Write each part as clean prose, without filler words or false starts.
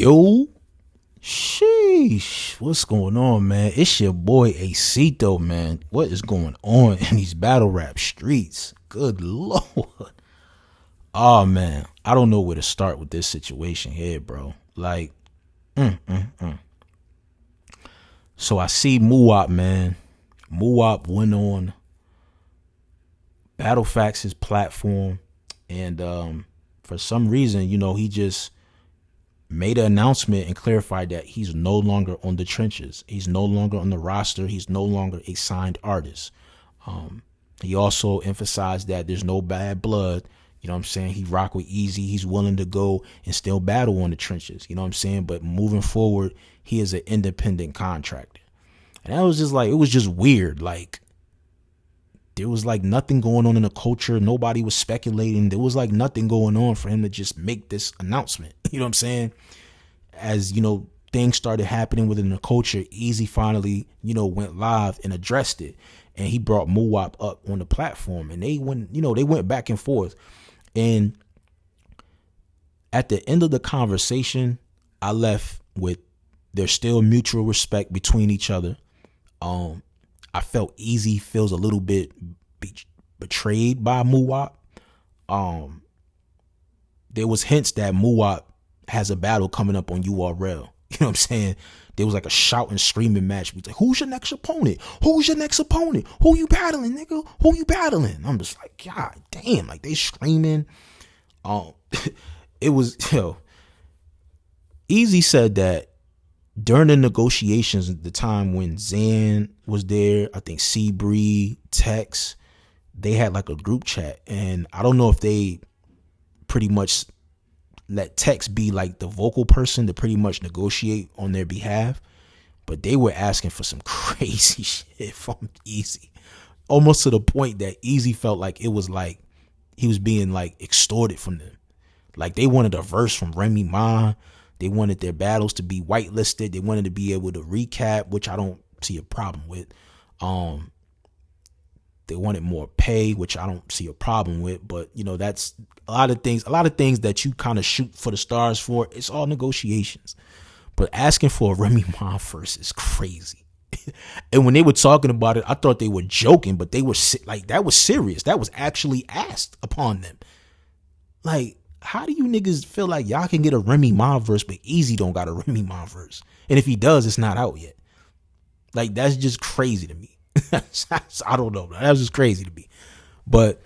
Yo, sheesh, what's going on, man? It's your boy Acito, man. What is going on in these battle rap streets? Good lord. Oh man, I don't know where to start with this situation here, bro. Like, so I see Muuuuwop, man. Muuuuwop went on Battle Facts' platform, and for some reason, he just made an announcement and clarified that he's no longer on the trenches. He's no longer on the roster. He's no longer a signed artist. He also emphasized that there's no bad blood. You know what I'm saying? He rock with Eazy. He's willing to go and still battle on the trenches. You know what I'm saying? But moving forward, he is an independent contractor. And that was just like, it was just weird. Like, there was like nothing going on in the culture. Nobody was speculating. There was like nothing going on for him to just make this announcement. You know what I'm saying? As, things started happening within the culture, Eazy finally, went live and addressed it. And he brought Muuuuwop up on the platform, and they went back and forth. And at the end of the conversation, I left with there's still mutual respect between each other. I felt Eazy feels a little bit betrayed by Muuuuwop. There was hints that Muuuuwop has a battle coming up on URL. You know what I'm saying? There was like a shout and screaming match. Like, who's your next opponent? Who's your next opponent? Who you battling, nigga? Who you battling? I'm just like, God damn, like they screaming. It was, Eazy said that during the negotiations at the time when Zan was there, I think Seabree, Tex, they had like a group chat. And I don't know if they pretty much let Tex be like the vocal person to pretty much negotiate on their behalf. But they were asking for some crazy shit from Eazy. Almost to the point that Eazy felt like it was like he was being like extorted from them. Like they wanted a verse from Remy Ma. They wanted their battles to be whitelisted. They wanted to be able to recap, which I don't see a problem with. They wanted more pay, which I don't see a problem with. But, that's a lot of things that you kind of shoot for the stars for. It's all negotiations. But asking for a Remy Ma verse is crazy. And when they were talking about it, I thought they were joking, but they were like, that was serious. That was actually asked upon them. Like, how do you niggas feel like y'all can get a Remy Ma verse, but Eazy don't got a Remy Ma verse? And if he does, it's not out yet. Like, that's just crazy to me. I don't know. That was just crazy to me. But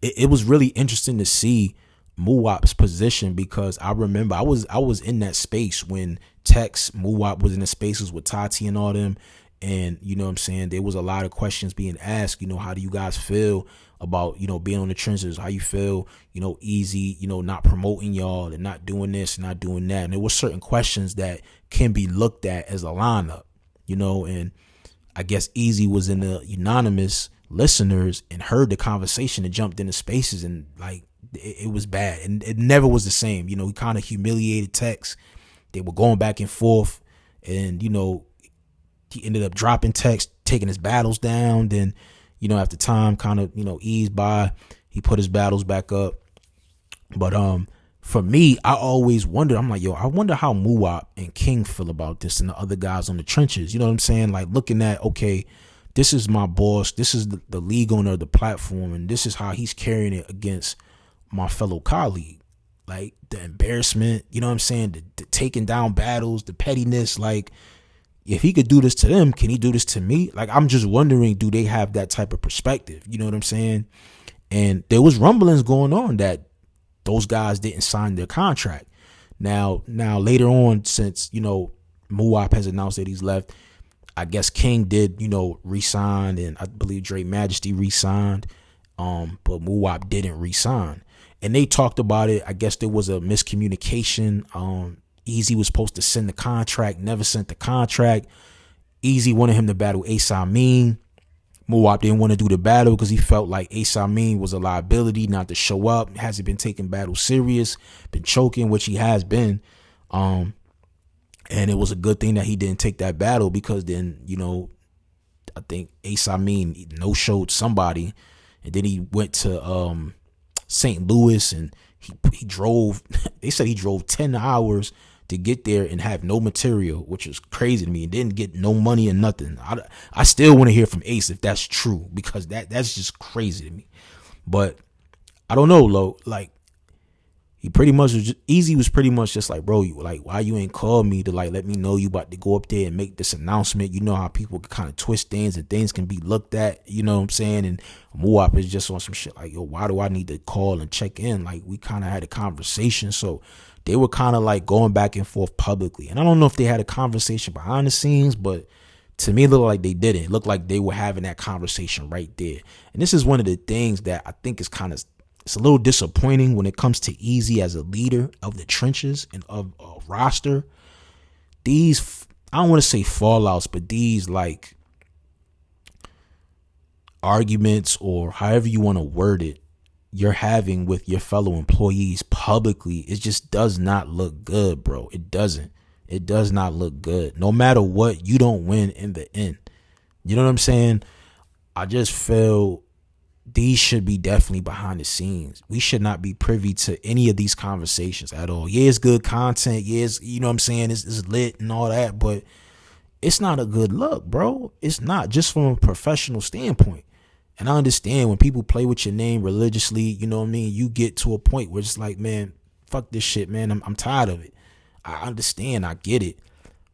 it was really interesting to see Muuuuwop's position, because I remember I was in that space when Tex, Muuuuwop was in the spaces with Tati and all them. And, you know what I'm saying, there was a lot of questions being asked, how do you guys feel about, being on the trenches? How you feel, Eazy, not promoting y'all and not doing this and not doing that. And there were certain questions that can be looked at as a lineup, and I guess Eazy was in the unanimous listeners and heard the conversation and jumped into spaces, and like it was bad, and it never was the same. He kind of humiliated Tex. They were going back and forth, and he ended up dropping Tex, taking his battles down. Then after time kind of eased by, he put his battles back up. But for me, I always wondered, I'm like, I wonder how Muuuuwop and King feel about this and the other guys on the trenches. You know what I'm saying? Like looking at, okay, this is my boss. This is the league owner of the platform. And this is how he's carrying it against my fellow colleague. Like the embarrassment, you know what I'm saying? The taking down battles, the pettiness. Like if he could do this to them, can he do this to me? Like, I'm just wondering, do they have that type of perspective? You know what I'm saying? And there was rumblings going on that those guys didn't sign their contract. Now later on, since, Muuuuwop has announced that he's left, I guess King did, re-sign, and I believe Dre Majesty re-signed, but Muuuuwop didn't re-sign. And they talked about it. I guess there was a miscommunication. Eazy was supposed to send the contract, never sent the contract. Eazy wanted him to battle Ace Amin. Muuuuwop didn't want to do the battle because he felt like Ace Amin was a liability not to show up. Hasn't been taking battle serious, been choking, which he has been. And it was a good thing that he didn't take that battle, because then, I think Ace Amin no-showed somebody, and then he went to St. Louis and He drove. They said he drove 10 hours to get there and have no material, which is crazy to me. And didn't get no money or nothing. I still want to hear from Ace if that's true, because that's just crazy to me. But I don't know, Lo. Like, he pretty much was Eazy was pretty much just like, bro, you like, why you ain't called me to like let me know you about to go up there and make this announcement? You know how people can kind of twist things and things can be looked at, you know what I'm saying? And Muuuuwop is just on some shit like, yo, why do I need to call and check in? Like, we kind of had a conversation. So they were kind of like going back and forth publicly. And I don't know if they had a conversation behind the scenes, but to me, it looked like they didn't. It looked like they were having that conversation right there. And this is one of the things that I think is kind of, it's a little disappointing when it comes to Eazy as a leader of the trenches and of a roster. These, I don't want to say fallouts, but these like arguments, or however you want to word it, you're having with your fellow employees publicly, it just does not look good, bro. It doesn't. It does not look good. No matter what, you don't win in the end. You know what I'm saying? I just feel these should be definitely behind the scenes. We should not be privy to any of these conversations at all. Yeah, it's good content. Yeah, it's, you know what I'm saying? It's lit and all that, but it's not a good look, bro. It's not, just from a professional standpoint. And I understand when people play with your name religiously, you know what I mean? You get to a point where it's like, man, fuck this shit, man. I'm tired of it. I understand. I get it.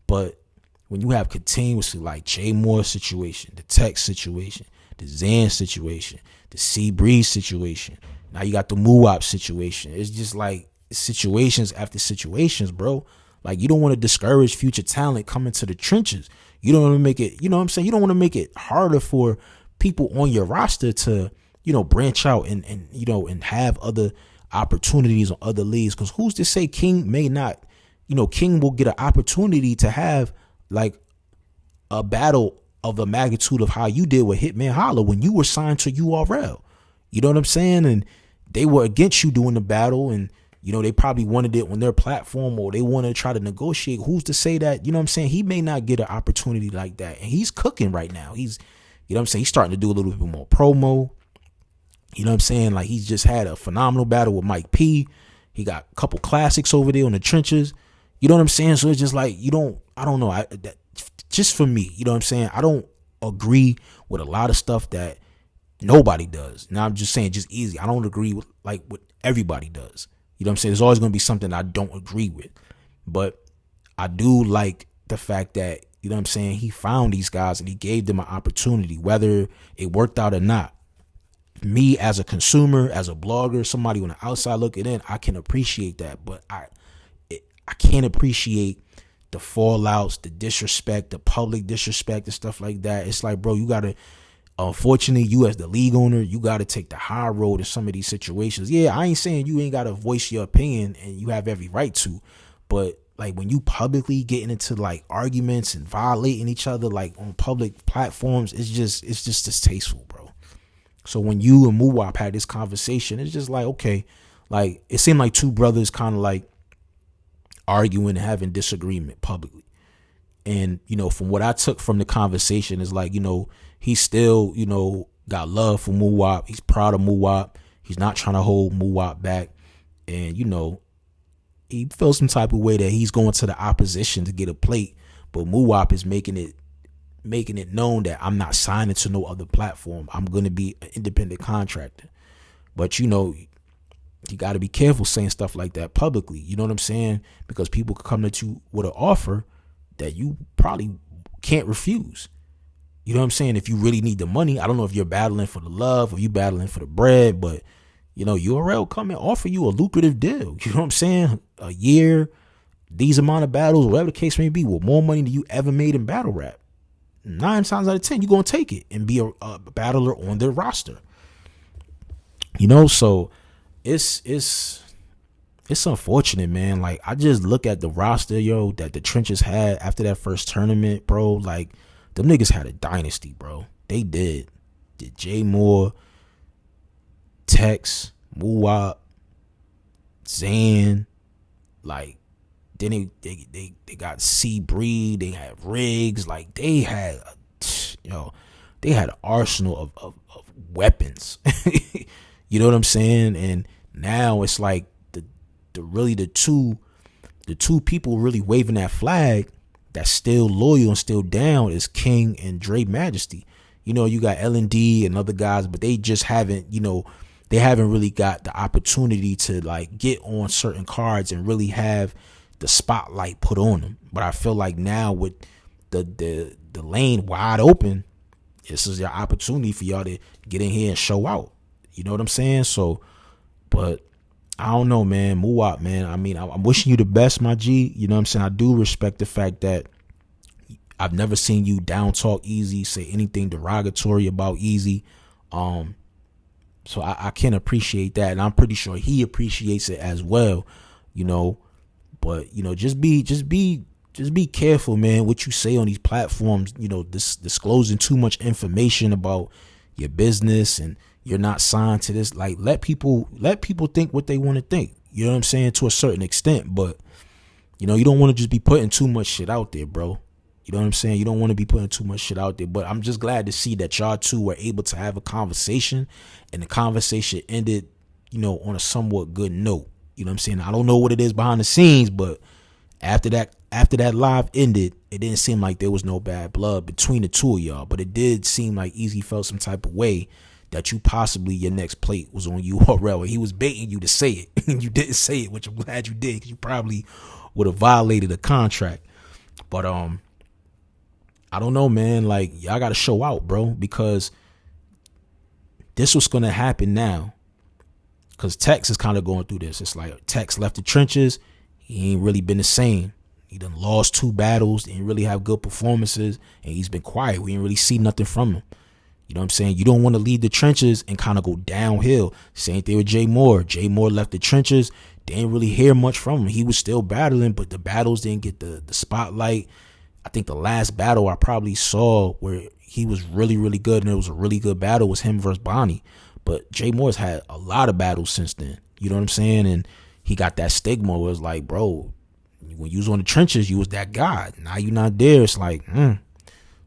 But when you have continuously like J Moore situation, the Tech situation, the Zan situation, the C Breeze situation, now you got the Muuuuwop situation. It's just like situations after situations, bro. Like, you don't want to discourage future talent coming to the trenches. You don't want to make it, you know what I'm saying? You don't want to make it harder for people on your roster to, you know, branch out and you know, and have other opportunities on other leagues. Because who's to say King may not, you know, King will get an opportunity to have like a battle of the magnitude of how you did with Hitman Holla when you were signed to URL. You know what I'm saying? And they were against you doing the battle, and you know, they probably wanted it on their platform, or they want to try to negotiate. Who's to say that, you know what I'm saying, he may not get an opportunity like that? And he's cooking right now. He's, you know what I'm saying, he's starting to do a little bit more promo. You know what I'm saying? Like, he's just had a phenomenal battle with Mike P. He got a couple classics over there on the trenches. You know what I'm saying? So it's just like, I don't know. Just for me, you know what I'm saying? I don't agree with a lot of stuff that nobody does. Now, I'm just saying, just Eazy. I don't agree with like what everybody does. You know what I'm saying? There's always going to be something I don't agree with. But I do like the fact that, you know what I'm saying, he found these guys and he gave them an opportunity, whether it worked out or not. Me as a consumer, as a blogger, somebody on the outside looking in, I can appreciate that. But I can't appreciate the fallouts, the disrespect, the public disrespect and stuff like that. It's like, bro, you got to, unfortunately, you as the league owner, you got to take the high road in some of these situations. Yeah, I ain't saying you ain't got to voice your opinion, and you have every right to, but like, when you publicly getting into like arguments and violating each other like on public platforms, it's just distasteful, bro. So when you and Muuuuwop had this conversation, it's just like, okay, like, it seemed like two brothers kind of like arguing and having disagreement publicly. And, you know, from what I took from the conversation is like, you know, he still, you know, got love for Muuuuwop. He's proud of Muuuuwop. He's not trying to hold Muuuuwop back. And, you know, he feels some type of way that he's going to the opposition to get a plate. But Muuuuwop is making it known that I'm not signing to no other platform. I'm going to be an independent contractor. But, you know, you got to be careful saying stuff like that publicly. You know what I'm saying? Because people could come at you with an offer that you probably can't refuse. You know what I'm saying? If you really need the money, I don't know if you're battling for the love or you battling for the bread, but, you know, URL come and offer you a lucrative deal. You know what I'm saying? A year, these amount of battles, whatever the case may be, with more money than you ever made in battle rap. 9 times out of 10, you're going to take it and be a battler on their roster. You know, so it's unfortunate, man. Like, I just look at the roster, yo, that the trenches had after that first tournament, bro. Like, them niggas had a dynasty, bro. They did. Did J Moore, Tex, Muuuuwop, Zan, like, then they got C Breed, they had Riggs, like, they had they had an arsenal of weapons. You know what I'm saying? And now it's like the two people really waving that flag that's still loyal and still down is King and Dre Majesty. You know, you got L&D and other guys, but they just haven't, they haven't really got the opportunity to like get on certain cards and really have the spotlight put on them. But I feel like now with the lane wide open, this is your opportunity for y'all to get in here and show out. You know what I'm saying? So, but I don't know, man. Muuuuwop, man. I mean, I'm wishing you the best, my G. You know what I'm saying? I do respect the fact that I've never seen you down talk Eazy, say anything derogatory about Eazy. So I can appreciate that, and I'm pretty sure he appreciates it as well. But just be careful, man, what you say on these platforms. Disclosing too much information about your business, and you're not signed to this. Like, let people think what they want to think. You know what I'm saying? To a certain extent, but you don't want to just be putting too much shit out there, bro. You know what I'm saying? You don't want to be putting too much shit out there. But I'm just glad to see that y'all two were able to have a conversation, and the conversation ended, on a somewhat good note. You know what I'm saying? I don't know what it is behind the scenes, but after that live ended, it didn't seem like there was no bad blood between the two of y'all. But it did seem like Eazy felt some type of way that you possibly, your next plate was on URL. He was baiting you to say it, and you didn't say it, which I'm glad you did, because you probably would have violated a contract. But I don't know, man. Like, y'all got to show out, bro, because this was going to happen now. Because Tex is kind of going through this. It's like Tex left the trenches. He ain't really been the same. He done lost 2 battles. Didn't really have good performances. And he's been quiet. We didn't really see nothing from him. You know what I'm saying? You don't want to leave the trenches and kind of go downhill. Same thing with Jay Moore. Jay Moore left the trenches. Didn't really hear much from him. He was still battling, but the battles didn't get the spotlight. I think the last battle I probably saw where he was really, really good, and it was a really good battle, was him versus Bonnie. But Jay Moore's had a lot of battles since then. You know what I'm saying? And he got that stigma where it's like, bro, when you was on the trenches, you was that guy. Now you not there. It's like,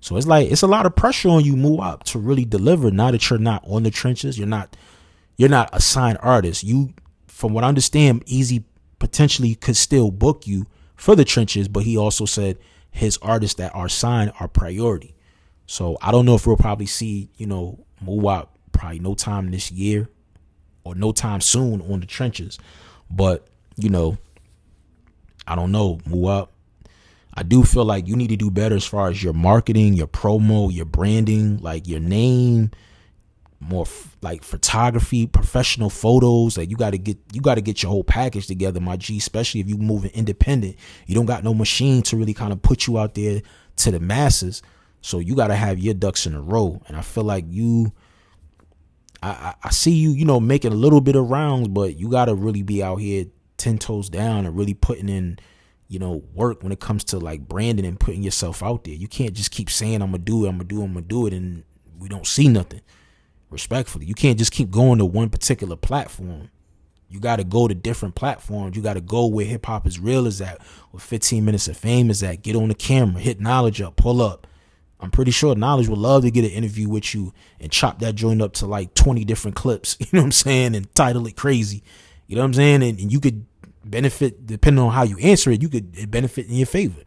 So it's like, it's a lot of pressure on you, Muuuuwop, to really deliver. Now that you're not on the trenches, you're not a signed artist. You, from what I understand, Eazy potentially could still book you for the trenches, but he also said his artists that are signed are priority. So I don't know if we'll probably see, Muuuuwop probably no time this year or no time soon on the trenches. But, I don't know, Muuuuwop. I do feel like you need to do better as far as your marketing, your promo, your branding, like your name, more like photography, professional photos. Like you got to get your whole package together, my G, especially if you moving independent. You don't got no machine to really kind of put you out there to the masses. So you got to have your ducks in a row. And I feel like I see you, making a little bit of rounds, but you got to really be out here 10 toes down and really putting in, work when it comes to like branding and putting yourself out there. You can't just keep saying, I'm going to do it. And we don't see nothing. Respectfully, you can't just keep going to one particular platform. You got to go to different platforms. You got to go where hip hop is real is at, where 15 minutes of fame is at. Get on the camera, hit Knowledge up, pull up. I'm pretty sure Knowledge would love to get an interview with you and chop that joint up to like 20 different clips. You know what I'm saying? And title it crazy. You know what I'm saying? And you could benefit, depending on how you answer it, you could benefit in your favor.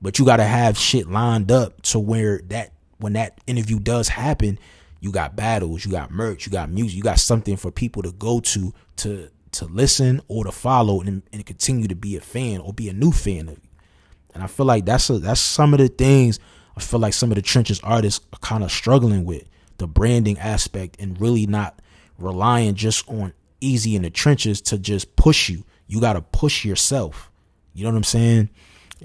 But you got to have shit lined up to where that when that interview does happen, you got battles, you got merch, you got music, you got something for people to go to listen or to follow and continue to be a fan or be a new fan of you. And I feel like that's some of the things I feel like some of the trenches artists are kind of struggling with, the branding aspect and really not relying just on Eazy in the trenches to just push you. You got to push yourself. You know what I'm saying?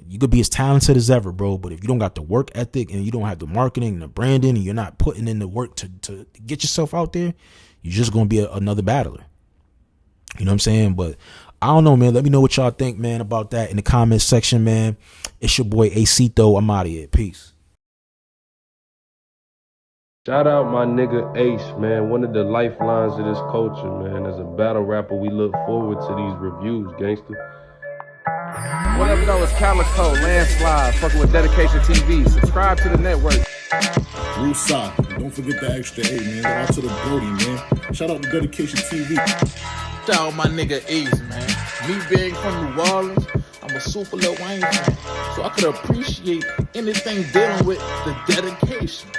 You could be as talented as ever, bro, but if you don't got the work ethic and you don't have the marketing and the branding and you're not putting in the work to get yourself out there, you're just going to be another battler. You know what I'm saying? But I don't know, man. Let me know what y'all think, man, about that in the comments section, man. It's your boy Acito. I'm out of here. Peace. Shout out my nigga Ace, man. One of the lifelines of this culture, man. As a battle rapper, we look forward to these reviews, gangster. What up, though? It's Calico, Landslide, fucking with Dedication TV. Subscribe to the network. Rusa, don't forget the extra 8, man. Shout out to the Brody, man. Shout out to Dedication TV. Shout out my nigga Eazy, man. Me being from New Orleans, I'm a super Lil Wayne fan, so I could appreciate anything dealing with the dedication.